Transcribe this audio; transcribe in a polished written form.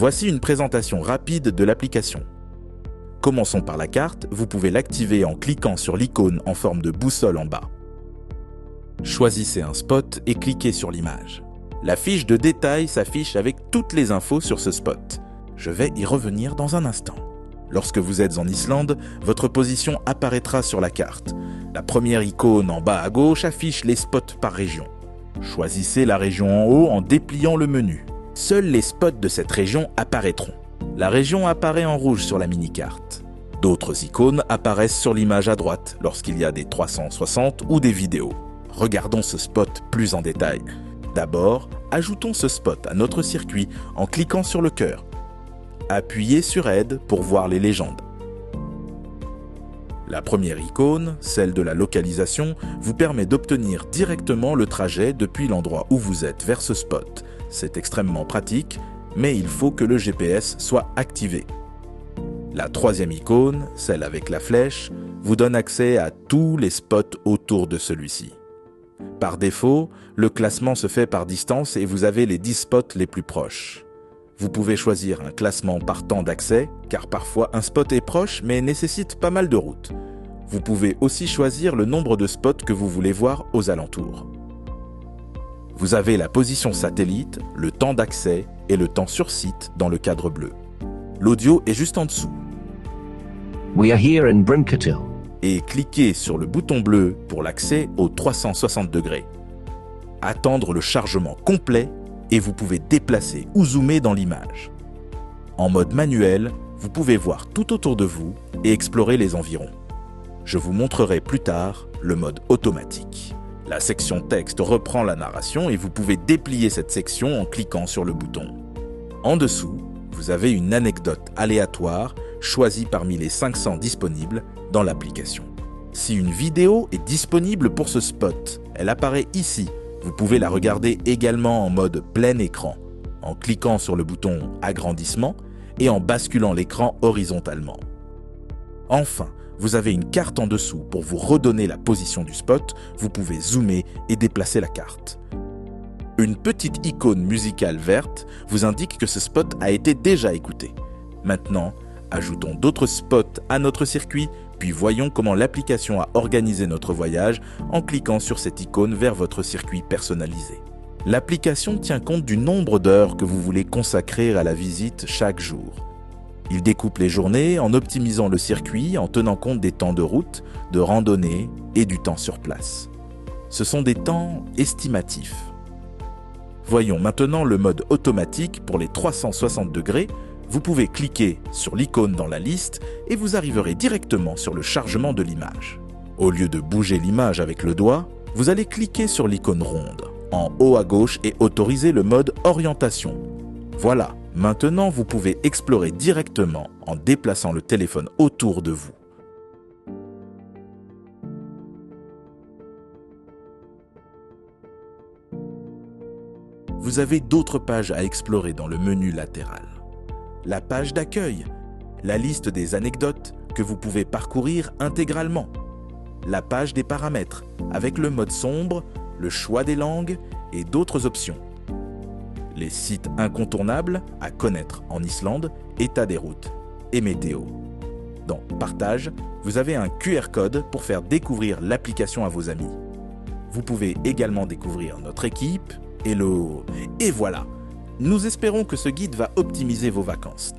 Voici une présentation rapide de l'application. Commençons par la carte, vous pouvez l'activer en cliquant sur l'icône en forme de boussole en bas. Choisissez un spot et cliquez sur l'image. La fiche de détail s'affiche avec toutes les infos sur ce spot. Je vais y revenir dans un instant. Lorsque vous êtes en Islande, votre position apparaîtra sur la carte. La première icône en bas à gauche affiche les spots par région. Choisissez la région en haut en dépliant le menu. Seuls les spots de cette région apparaîtront. La région apparaît en rouge sur la mini-carte. D'autres icônes apparaissent sur l'image à droite lorsqu'il y a des 360 ou des vidéos. Regardons ce spot plus en détail. D'abord, ajoutons ce spot à notre circuit en cliquant sur le cœur. Appuyez sur Aide pour voir les légendes. La première icône, celle de la localisation, vous permet d'obtenir directement le trajet depuis l'endroit où vous êtes vers ce spot. C'est extrêmement pratique, mais il faut que le GPS soit activé. La troisième icône, celle avec la flèche, vous donne accès à tous les spots autour de celui-ci. Par défaut, le classement se fait par distance et vous avez les 10 spots les plus proches. Vous pouvez choisir un classement par temps d'accès, car parfois un spot est proche mais nécessite pas mal de routes. Vous pouvez aussi choisir le nombre de spots que vous voulez voir aux alentours. Vous avez la position satellite, le temps d'accès et le temps sur site dans le cadre bleu. L'audio est juste en dessous. We are here in Brincatil. Et cliquez sur le bouton bleu pour l'accès aux 360 degrés. Attendre le chargement complet et vous pouvez déplacer ou zoomer dans l'image. En mode manuel, vous pouvez voir tout autour de vous et explorer les environs. Je vous montrerai plus tard le mode automatique. La section texte reprend la narration et vous pouvez déplier cette section en cliquant sur le bouton. En dessous, vous avez une anecdote aléatoire choisie parmi les 500 disponibles dans l'application. Si une vidéo est disponible pour ce spot, elle apparaît ici. Vous pouvez la regarder également en mode plein écran, en cliquant sur le bouton agrandissement et en basculant l'écran horizontalement. Enfin, vous avez une carte en dessous pour vous redonner la position du spot, vous pouvez zoomer et déplacer la carte. Une petite icône musicale verte vous indique que ce spot a été déjà écouté. Maintenant, ajoutons d'autres spots à notre circuit, puis voyons comment l'application a organisé notre voyage en cliquant sur cette icône vers votre circuit personnalisé. L'application tient compte du nombre d'heures que vous voulez consacrer à la visite chaque jour. Il découpe les journées en optimisant le circuit en tenant compte des temps de route, de randonnée et du temps sur place. Ce sont des temps estimatifs. Voyons maintenant le mode automatique pour les 360 degrés. Vous pouvez cliquer sur l'icône dans la liste et vous arriverez directement sur le chargement de l'image. Au lieu de bouger l'image avec le doigt, vous allez cliquer sur l'icône ronde en haut à gauche et autoriser le mode orientation. Voilà, maintenant vous pouvez explorer directement en déplaçant le téléphone autour de vous. Vous avez d'autres pages à explorer dans le menu latéral. La page d'accueil, la liste des anecdotes que vous pouvez parcourir intégralement, la page des paramètres avec le mode sombre, le choix des langues et d'autres options, les sites incontournables à connaître en Islande, état des routes et météo. Dans Partage, vous avez un QR code pour faire découvrir l'application à vos amis. Vous pouvez également découvrir notre équipe, Hello, et voilà! Nous espérons que ce guide va optimiser vos vacances.